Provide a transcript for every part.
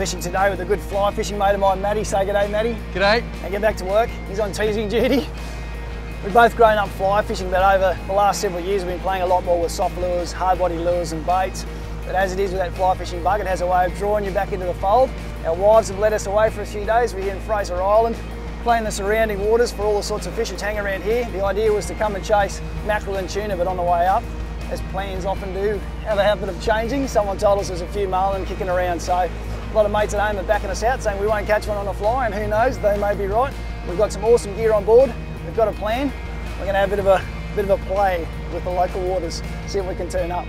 fishing today with a good fly fishing mate of mine, Matty. Say g'day, Matty. G'day. And get back to work. He's on teasing duty. We've both grown up fly fishing, but over the last several years we've been playing a lot more with soft lures, hard body lures and baits. But as it is with that fly fishing bug, it has a way of drawing you back into the fold. Our wives have led us away for a few days. We're here in Fraser Island, playing the surrounding waters for all the sorts of fish which hang around here. The idea was to come and chase mackerel and tuna, but on the way up, as plans often do, have a habit of changing. Someone told us there's a few marlin kicking around, so a lot of mates at home are backing us out, saying we won't catch one on the fly, and who knows, they may be right. We've got some awesome gear on board. We've got a plan. We're going to have a bit of a play with the local waters, see if we can turn up.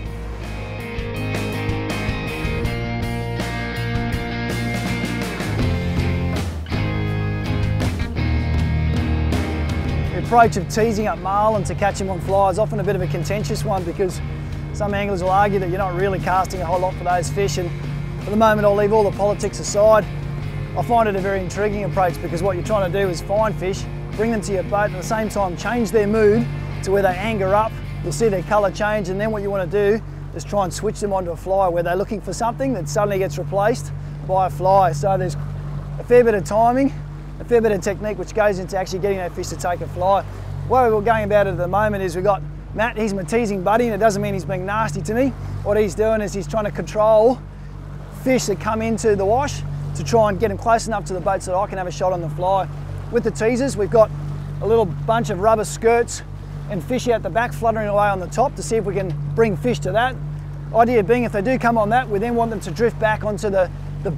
The approach of teasing up marlin to catch them on fly is often a bit of a contentious one, because some anglers will argue that you're not really casting a whole lot for those fish, and for the moment I'll leave all the politics aside. I find it a very intriguing approach, because what you're trying to do is find fish, bring them to your boat, and at the same time change their mood to where they anger up. You'll see their colour change, and then what you want to do is try and switch them onto a fly where they're looking for something that suddenly gets replaced by a fly. So there's a fair bit of timing, a fair bit of technique which goes into actually getting that fish to take a fly. The way we're going about it at the moment is we've got Matt, he's my teasing buddy, and it doesn't mean he's being nasty to me. What he's doing is he's trying to control fish that come into the wash to try and get them close enough to the boat so that I can have a shot on the fly. With the teasers, we've got a little bunch of rubber skirts and fish out the back fluttering away on the top to see if we can bring fish to that. Idea being, if they do come on that, we then want them to drift back onto the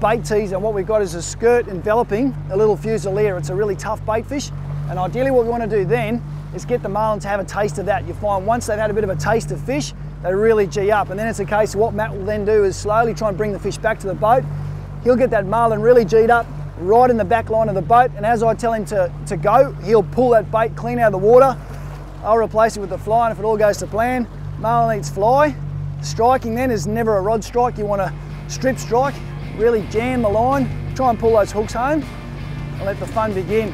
bait tease, and what we've got is a skirt enveloping a little fusilier. It's a really tough bait fish, and ideally what we want to do then is get the marlin to have a taste of that. You find once they've had a bit of a taste of fish, they really G up, and then it's a case of what Matt will then do is slowly try and bring the fish back to the boat. He'll get that marlin really G'd up right in the back line of the boat, and as I tell him to go, he'll pull that bait clean out of the water. I'll replace it with the fly, and if it all goes to plan, marlin eats fly. Striking then is never a rod strike. You want to strip strike, really jam the line, try and pull those hooks home, and let the fun begin.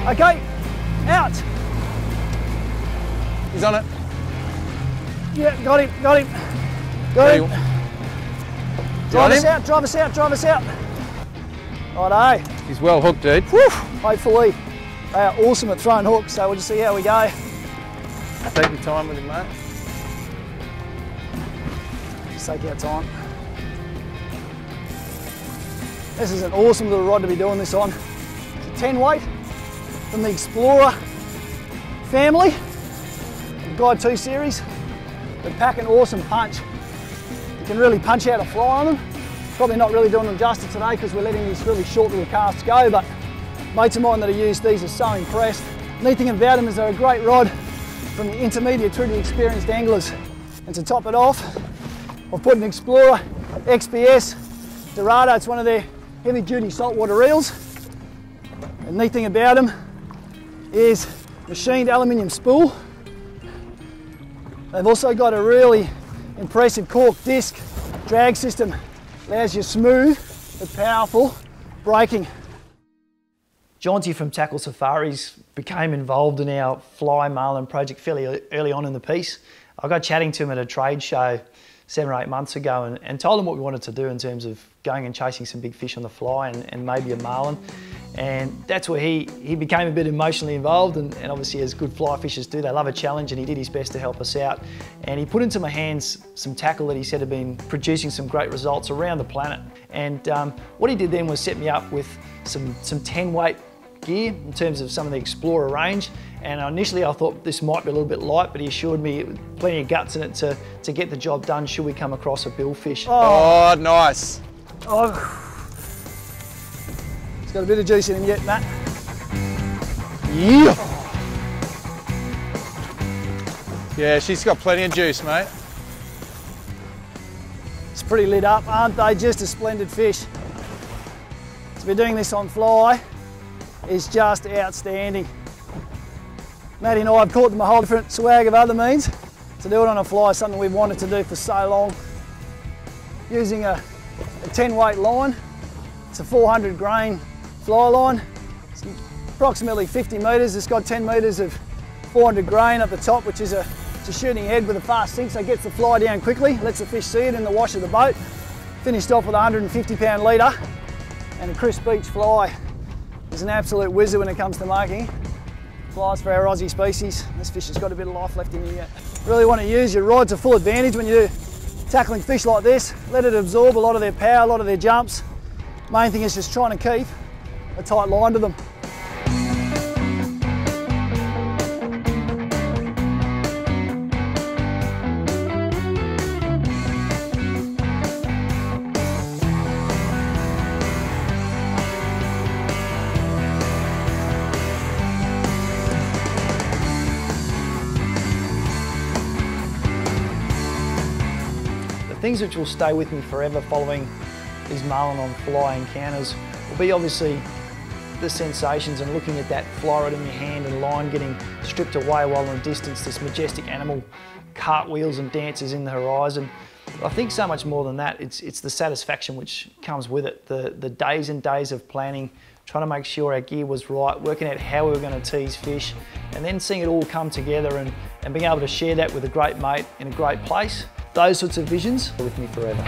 Okay, out. He's on it. Yeah, got him. Got him. Drive us out, drive us out, drive us out. Righto. He's well hooked, dude. Whew, hopefully. They are awesome at throwing hooks, so we'll just see how we go. Take your time with him, mate. Just take our time. This is an awesome little rod to be doing this on. It's a 10 weight from the Explorer family, the Guide 2 series. They pack an awesome punch. You can really punch out a fly on them. Probably not really doing them justice today because we're letting these really short little casts go, but mates of mine that have used these are so impressed. Neat thing about them is they're a great rod from the intermediate through to the experienced anglers. And to top it off, I've put an Explorer XPS Dorado. It's one of their heavy duty saltwater reels. The neat thing about them is machined aluminium spool. They've also got a really impressive cork disc drag system. Allows you smooth but powerful braking. Jaunty from Tackle Safaris became involved in our fly marlin project fairly early on in the piece. I got chatting to him at a trade show 7 or 8 months ago and told him what we wanted to do in terms of going and chasing some big fish on the fly and maybe a marlin. And that's where he became a bit emotionally involved, and obviously as good fly fishers do, they love a challenge, and he did his best to help us out. And he put into my hands some tackle that he said had been producing some great results around the planet. And what he did then was set me up with some 10 weight gear in terms of some of the Explorer range. And initially I thought this might be a little bit light, but he assured me plenty of guts in it to get the job done should we come across a billfish. Oh, nice. Oh. It's got a bit of juice in him yet, Matt. Yeah. Yeah, she's got plenty of juice, mate. It's pretty lit up, aren't they? Just a splendid fish. To be doing this on fly is just outstanding. Matty and I have caught them a whole different swag of other means. To do it on a fly is something we've wanted to do for so long. Using a 10 weight line, it's a 400 grain fly line. It's approximately 50 metres, it's got 10 metres of 400 grain at the top, which is it's a shooting head with a fast sink, so it gets the fly down quickly, lets the fish see it in the wash of the boat. Finished off with a 150-pound leader, and a Chris Beach fly is an absolute wizard when it comes to marking. Flies for our Aussie species. This fish has got a bit of life left in you yet. Really want to use your rod to full advantage when you're tackling fish like this. Let it absorb a lot of their power, a lot of their jumps. Main thing is just trying to keep a tight line to them. Things which will stay with me forever following these marlin on fly encounters will be obviously the sensations and looking at that fly rod in your hand and line getting stripped away while in the distance this majestic animal cartwheels and dances in the horizon. I think so much more than that, it's the satisfaction which comes with it. The days and days of planning, trying to make sure our gear was right, working out how we were going to tease fish, and then seeing it all come together and being able to share that with a great mate in a great place. Those sorts of visions are with me forever.